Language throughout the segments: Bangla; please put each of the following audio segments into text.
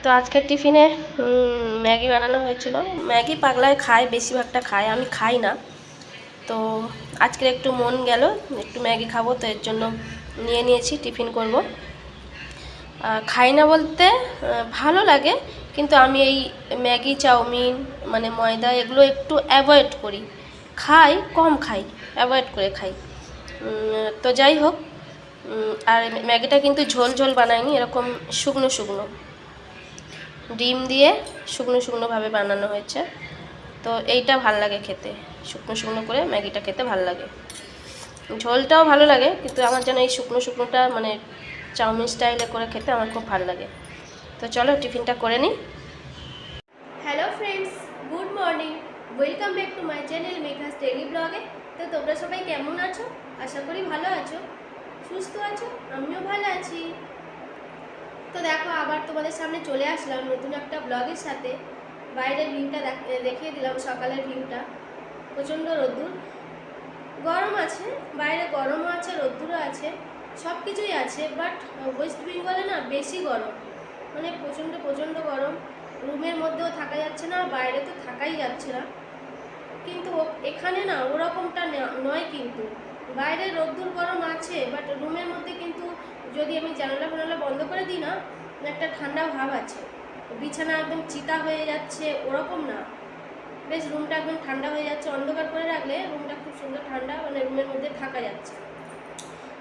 তো আজকের টিফিনে ম্যাগি বানানো হয়েছিল। ম্যাগি পাগলায় খায়, বেশিরভাগটা খায়, আমি খাই না। তো আজকের একটু মন গেল, একটু ম্যাগি খাবো, তো এর জন্য নিয়ে নিয়েছি, টিফিন করব। খাই না বলতে ভালো লাগে, কিন্তু আমি এই ম্যাগি, চাউমিন, মানে ময়দা, এগুলো একটু অ্যাভয়েড করি। খাই, কম খাই, অ্যাভয়েড করে খাই। তো যাই হোক, আর ম্যাগিটা কিন্তু ঝোল ঝোল বানাইনি, এরকম শুকনো শুকনো ডিম দিয়ে শুকনো শুকনোভাবে বানানো হয়েছে। তো এইটা ভাল লাগে খেতে, শুকনো শুকনো করে ম্যাগিটা খেতে ভাল লাগে। ঝোলটাও ভালো লাগে, কিন্তু আমার যেন এই শুকনো শুকনোটা, মানে চাউমিন স্টাইলে করে খেতে আমার খুব ভালো লাগে। তো চলো টিফিনটা করে নিই। Hello friends, good morning, welcome back to my channel Megha's daily ব্লগে। তো তোমরা সবাই কেমন আছো? আশা করি ভালো আছো, সুস্থ আছো, আমিও ভালো আছি। তো দেখো, আবার তোমাদের সামনে চলে আসলাম নতুন একটা ব্লগের সাথে। বাইরের ভিউটা দেখিয়ে দিলাম, সকালের ভিউটা। প্রচণ্ড রোদ্দুর, গরম আছে, বাইরে গরমও আছে, রোদ্দুরও আছে, সব কিছুই আছে। বাট ওয়েস্ট বেঙ্গলে না বেশি গরম, মানে প্রচণ্ড প্রচণ্ড গরম। রুমের মধ্যেও থাকা যাচ্ছে না, বাইরে তো থাকাই যাচ্ছে না। কিন্তু এখানে না ওরকমটা নয়, কিন্তু বাইরে রোদ্দুর গরম আছে, বাট রুমের মধ্যে কিন্তু যদি আমি জানালা ফানালা বন্ধ করে দিই না, একটা ঠান্ডা ভাব আছে। বিছানা একদম চিতা হয়ে যাচ্ছে, ওরকম না, বেশ রুমটা একদম ঠান্ডা হয়ে যাচ্ছে। অন্ধকার করে রাখলে রুমটা খুব সুন্দর ঠান্ডা, মানে রুমের মধ্যে থাকা যাচ্ছে।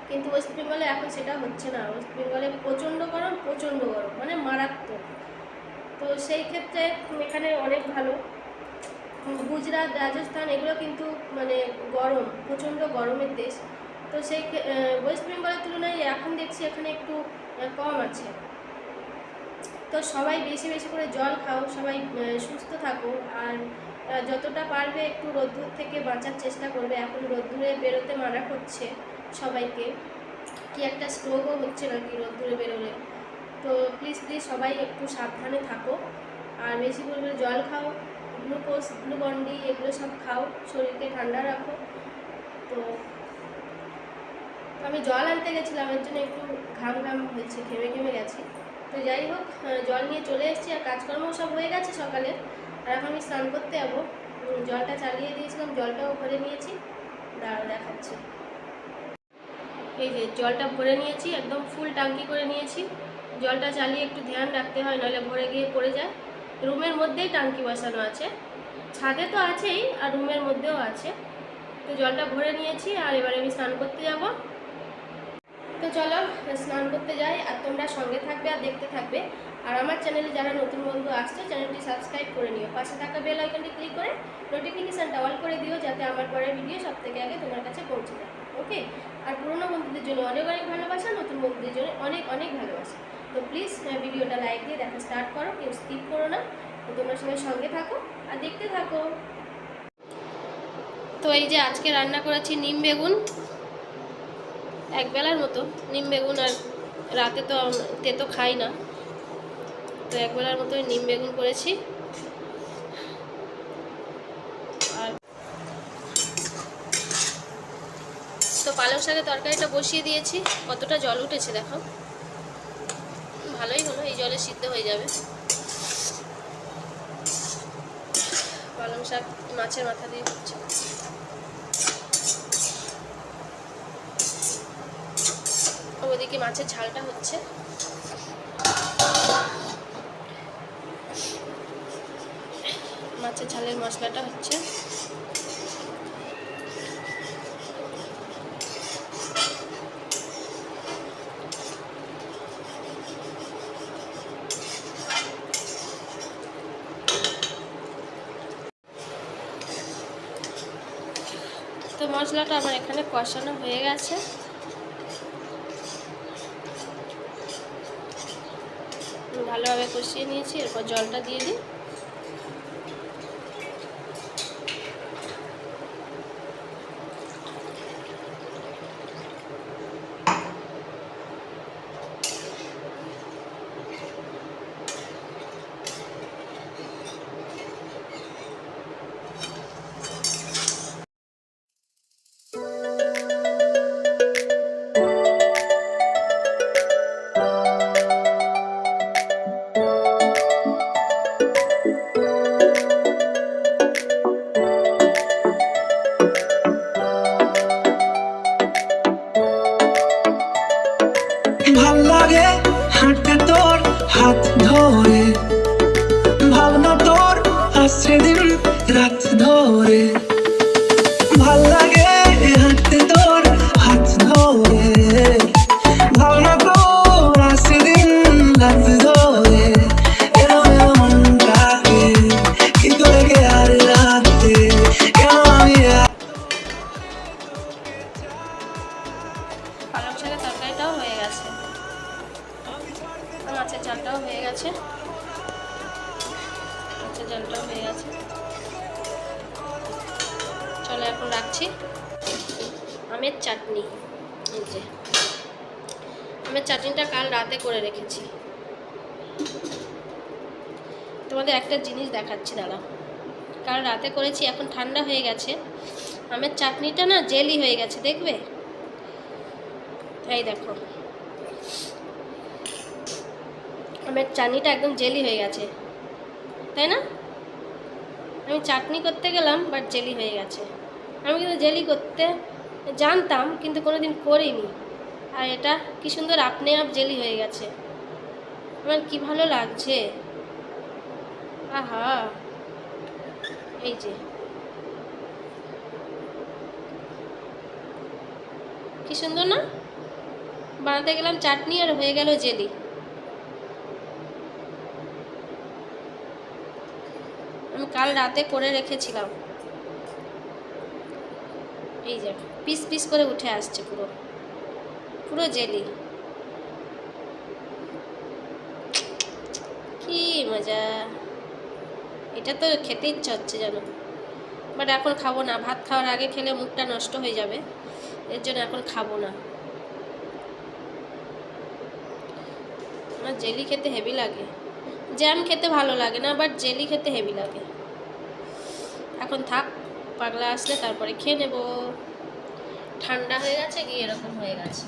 কিন্তু ওয়েস্ট বেঙ্গলে এখন সেটা হচ্ছে না। ওয়েস্ট বেঙ্গলে প্রচণ্ড গরম, প্রচণ্ড গরম, মানে মারাত্মক। তো সেই ক্ষেত্রে এখানে অনেক ভালো। গুজরাট, রাজস্থান, এগুলো কিন্তু মানে গরম, প্রচণ্ড গরমের দেশ। তো সেই ওয়েস্ট বেঙ্গলের তুলনায় এখন দেখছি এখানে একটু কম আছে। তো সবাই বেশি বেশি করে জল খাও, সবাই সুস্থ থাকো, আর যতটা পারবে একটু রোদ্দুর থেকে বাঁচার চেষ্টা করবে। এখন রোদ্দুরে বেরোতে মানা করছে সবাইকে, কি একটা স্ট্রোকও হচ্ছে নাকি রোদ্দুরে বেরোলে। তো প্লিজ প্লিজ সবাই একটু সাবধানে থাকো, আর বেশি করে জল খাও, গ্লুকোজ, গ্লুকন্ডি, এগুলো সব খাও, শরীরকে ঠান্ডা রাখো। তো আমি জল আনতে গেছিলাম, এর জন্য একটু ঘাম ঘাম হয়েছে, ঘেমে ঘেমে গেছি। তো যাই হোক, জল নিয়ে চলে এসেছি, আর কাজকর্মও সব হয়ে গেছে সকালে। আর এখন আমি স্নান করতে যাবো। জলটা চালিয়ে দিয়েছিলাম, জলটাও ভরে নিয়েছি, দেখাচ্ছি। এই যে জলটা ভরে নিয়েছি, একদম ফুল ট্যাঙ্কি করে নিয়েছি। জলটা চালিয়ে একটু ধ্যান রাখতে হয়, নাহলে ভরে গিয়ে পড়ে যায়। রুমের মধ্যেই ট্যাঙ্কি বসানো আছে, ছাদে তো আছেই, আর রুমের মধ্যেও আছে। তো জলটা ভরে নিয়েছি, আর এবারে আমি স্নান করতে যাব। তো চলো স্নান করতে যাই, আর তোমরা সঙ্গে থাকবে আর দেখতে থাকবে। আর আমার চ্যানেলে যারা নতুন বন্ধু আসছে, চ্যানেলটি সাবস্ক্রাইব করে নিও, পাশে থাকা বেল আইকনটি ক্লিক করে নোটিফিকেশানটা অল করে দিও, যাতে আমার পরের ভিডিও সব থেকে আগে তোমার কাছে পৌঁছে যায়। ওকে? আর পুরোনো বন্ধুদের জন্য অনেক অনেক ভালোবাসা, নতুন বন্ধুদের জন্য অনেক অনেক ভালোবাসা। তো প্লিজ ভিডিওটা লাইক দিয়ে দেখা স্টার্ট করো, কেউ স্কিপ করো না। তো তোমরা সবাই সঙ্গে থাকো আর দেখতে থাকো। তো এই যে আজকে রান্না করেছি নিম বেগুন, একবেলার মতো নিম বেগুন, আর রাতে তো তেতো খাই না, তো একবেলার মতো নিম বেগুন করেছি। আর তো পালং শাকের তরকারিটা বসিয়ে দিয়েছি, কতটা জল উঠেছে দেখো, ভালোই হলো, এই জলে সিদ্ধ হয়ে যাবে। পালং শাক মাছের মাথা দিয়ে হচ্ছে। ওদিকে মাছের ঝালটা হচ্ছে। মাছের ঝালের মশলাটা হচ্ছে। তো মশলাটা আমার এখানে কষানো হয়ে গেছে। ভালোভাবে কষিয়ে নিয়েছি, এরপর জলটা দিয়ে দিই। ভাল লাগে হাঁটতে তোর হাত ধরে, ভাবনা তোর আসছে দিন রাত ধরে। ভাল লাগে হাঁটতে তোর হাত ধরে, ভাবনা তোর আসছে দিন রাত ধরে। এলো এলো মনটাকে কি করে কে আর রাখতে, কেন আমি পালং শাকের তরকারিটাও হয়ে গেছে, মাছের ঝালটাও হয়ে গেছে, মাছের ঝালটাও হয়ে গেছে। চলো এখন রাখছি। আমের চাটনি, এই যে আমের চাটনিটা কাল রাতে করে রেখেছি। তোমাদের একটা জিনিস দেখাচ্ছি, দাঁড়া। কাল রাতে করেছি, এখন ঠান্ডা হয়ে গেছে। আমের চাটনিটা না জেলি হয়ে গেছে, দেখবে? এই দেখো, আমের চাটনিটা একদম জেলি হয়ে গেছে, তাই না? আমি চাটনি করতে গেলাম, বাট জেলি হয়ে গেছে। আমি কিন্তু জেলি করতে জানতাম, কিন্তু কোনোদিন করিনি। আর এটা কি সুন্দর আপনি আপ জেলি হয়ে গেছে, আমার কি ভালো লাগছে। আহা, এই যে কি সুন্দর না? বানাতে গেলাম চাটনি আর হয়ে গেল জেলি। আমি কাল রাতে করে রেখেছিলাম। এই যে পিস পিস করে উঠে আসছে, পুরো পুরো জেলি। কি মজা! এটা তো খেতে ইচ্ছা হচ্ছে জানো, বাট এখন খাবো না। ভাত খাওয়ার আগে খেলে মুখটা নষ্ট হয়ে যাবে, এর জন্য এখন খাবো না। আমার জেলি খেতে হেভি লাগে। জ্যাম খেতে ভালো লাগে না, বাট জেলি খেতে হেভি লাগে। এখন থাক, পাগলা আসলে তারপরে খেয়ে নেব। ঠান্ডা হয়ে গেছে, গিয়ে এরকম হয়ে গেছে।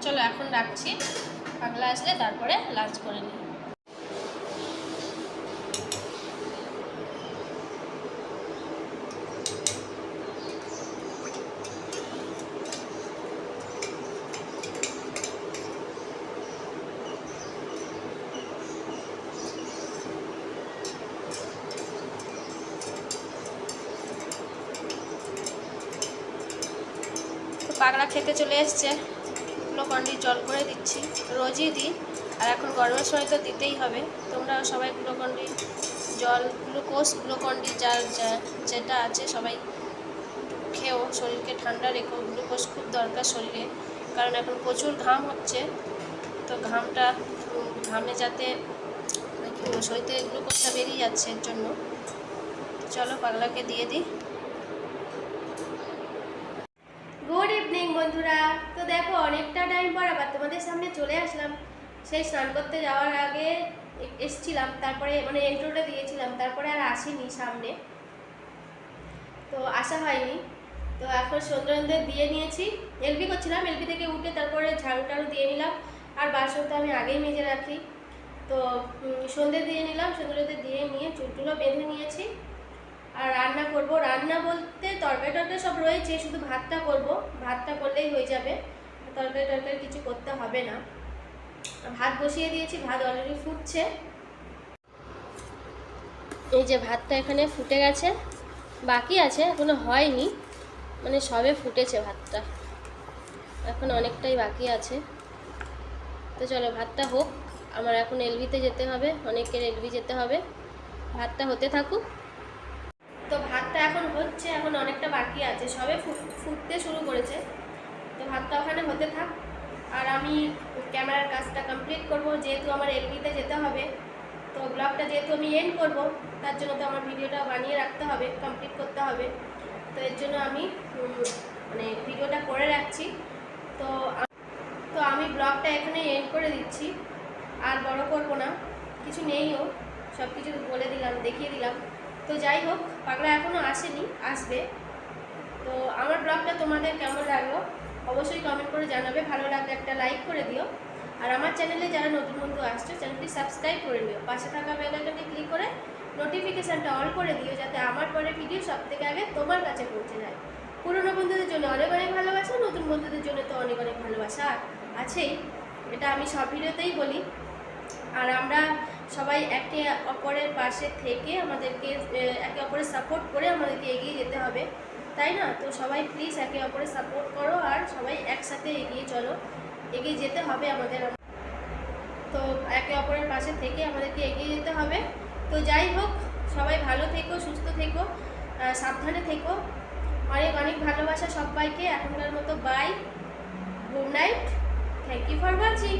চলো এখন রাখছি, পাগলা আসলে তারপরে লাঞ্চ করে নিই। পাগলা খেতে চলে এসছে, গ্লুকন্ডির জল করে দিচ্ছি, রোজই দিই। আর এখন গরমের সময় তো দিতেই হবে। তোমরা সবাই গ্লুকন্ডি জল, গ্লুকন্ডি যার যেটা আছে সবাই খেও, শরীরকে ঠান্ডা রেখো। গ্লুকোজ খুব দরকার শরীরে, কারণ এখন প্রচুর ঘাম হচ্ছে। তো ঘামে যাতে শরীর থেকে গ্লুকোজটা বেরিয়ে যাচ্ছে, এর জন্য। চলো পাগলাকে দিয়ে দিই। গুড ইভিনিং বন্ধুরা। তো দেখো, অনেকটা টাইম পর আবার তোমাদের সামনে চলে আসলাম। সেই স্নান করতে যাওয়ার আগে এসছিলাম, তারপরে মানে এন্ট্রোটা দিয়েছিলাম, তারপরে আর আসিনি সামনে, তো আসা হয়নি। তো এখন সন্ধ্যে দিয়ে নিয়েছি, এলবি করছিলাম, এলবি থেকে উঠে তারপরে ঝাড়ু টাড়ু দিয়ে নিলাম। আর বাসন তো আমি আগেই মেজে রাখি। তো সন্ধ্যে দিয়ে নিলাম, সন্ধ্যে দিয়ে নিয়ে চুলটুলো বেঁধে নিয়েছি। আর রান্না করব, রান্না বলতে তরকারি টরকারি সব রয়েছে, শুধু ভাতটা করব। ভাতটা করলেই হয়ে যাবে, তরকারি টরকারি কিছু করতে হবে না। ভাত বসিয়ে দিয়েছি, ভাত অলরেডি ফুটছে। এই যে ভাতটা এখানে ফুটে গেছে, বাকি আছে, এখনো হয়নি, মানে সবে ফুটেছে ভাতটা, এখন অনেকটাই বাকি আছে। তো চলো ভাতটা হোক, আমার এখন এলবিতে যেতে হবে, অনেকের এলবি যেতে হবে। ভাতটা হতে থাকুক। তো ভাতটা এখন হচ্ছে, এখন অনেকটা বাকি আছে, সবে ফুটতে শুরু করেছে। তো ভাতটা ওখানে হতে থাক, আর আমি ক্যামেরার কাজটা কমপ্লিট করব, যেহেতু আমার এলবিতে যেতে হবে। তো ব্লগটা যেহেতু আমি এন্ড করব, তার জন্য তো আমার ভিডিওটা বানিয়ে রাখতে হবে, কমপ্লিট করতে হবে। তো এর জন্য আমি মানে ভিডিওটা করে রাখছি। তো তো আমি ব্লগটা এখানে এন্ড করে দিচ্ছি, আর বড় করব না, কিছু নেইও, সব কিছু বলে দিলাম, দেখিয়ে দিলাম। তো যাই হোক, পাগলা এখনও আসেনি, আসবে। তো আমার ব্লগটা তোমাদের কেমন লাগলো অবশ্যই কমেন্ট করে জানাবে। ভালো লাগলে একটা লাইক করে দিও। আর আমার চ্যানেলে যারা নতুন বন্ধু আসছে, চ্যানেলটি সাবস্ক্রাইব করে নিও, পাশে থাকা বেল আইকনটি ক্লিক করে নোটিফিকেশানটা অল করে দিও, যাতে আমার পরে ভিডিও সব থেকে আগে তোমার কাছে পৌঁছে যায়। পুরনো বন্ধুদের জন্য অনেক অনেক ভালোবাসা, নতুন বন্ধুদের অনেক অনেক ভালোবাসা আছেই, এটা আমি সব ভিডিওতেই বলি। আর আমরা সবাই একে অপরের পাশে থেকে আমাদেরকে একে অপরের সাপোর্ট করে আমাদেরকে এগিয়ে যেতে হবে, তাই না? তো সবাই প্লিজ একে অপরের সাপোর্ট করো আর সবাই একসাথে এগিয়ে চলো, এগিয়ে যেতে হবে আমাদের। তো একে অপরের পাশে থেকে আমাদেরকে এগিয়ে যেতে হবে। তো যাই হোক, সবাই ভালো থেকো, সুস্থ থেকো, সাবধানে থেকো। অনেক অনেক ভালোবাসা সবাইকে। এখনকার মতো bye, good night, thank you for watching.